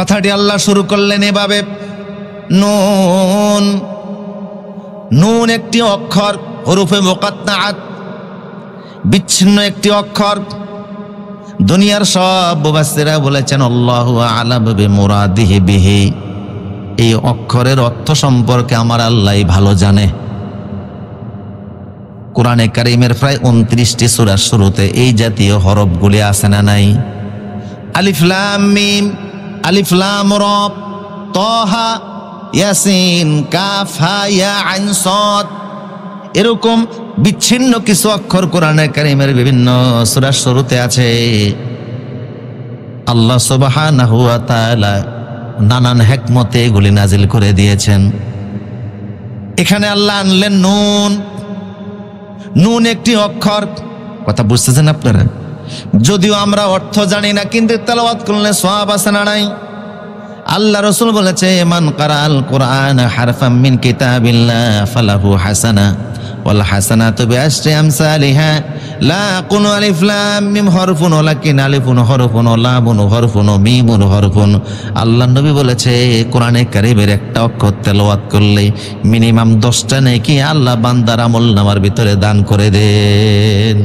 কথাটি আল্লাহ শুরু করলেন এভাবে, নুন। নুন একটি অক্ষর, হুরুফে মুকাত্তাআত, বিচ্ছিন্ন একটি অক্ষর। দুনিয়ার সব মুফাসসিররা বলেছেন আল্লাহু আ'লামু বিমুরাদিহি বিহি, এই অক্ষরের অর্থ সম্পর্কে আমার আল্লাহই ভালো জানে। কোরআনে কারীমের প্রায় 29টি সূরার শুরুতে এই জাতীয় হরফগুলি আছে না নাই? আলিফ লাম মিম, আলিফ লাম রা, তাহা, ইয়াসিন, কাফ, হা, ইয়া, আইন, সাদ। এরকম বিচ্ছিন্ন কিছু অক্ষর কোরআনে কারীমের বিভিন্ন সূরার শুরুতে আছে। আল্লাহ সুবহানাহু ওয়া তাআলা নানান হিকমতে এগুলি নাজিল করে দিয়েছেন। এখানে আল্লাহ আনলেন নুন। নুন একটি অক্ষর, কথা বুঝতেছেন আপনারা? যদিও আমরা অর্থ জানি না, কিন্তু তেলাওয়াত করলে সওয়াব আছে না নাই? আল্লাহ রাসূল বলেছে, মান কারাআল কুরআন হারফাম মিন কিতাবিল্লাহ ফালাহু হাসানা ওয়াল হাসানাতু বিআশরি আমসালিহা লা কুনু আলিফ লাম মিম হরফুন ওয়ালাকিন আলিফুন হরফুন ওয়া লামুন হরফুন ওয়া মিমুন হরফুন। আল্লাহর নবী বলেছে, কোরআনে কারীমের একটা অক্ষর তেলাওয়াত করলে মিনিমাম 10টা নেকি আল্লাহ বান্দার আমলনামার ভিতরে দান করে দেন।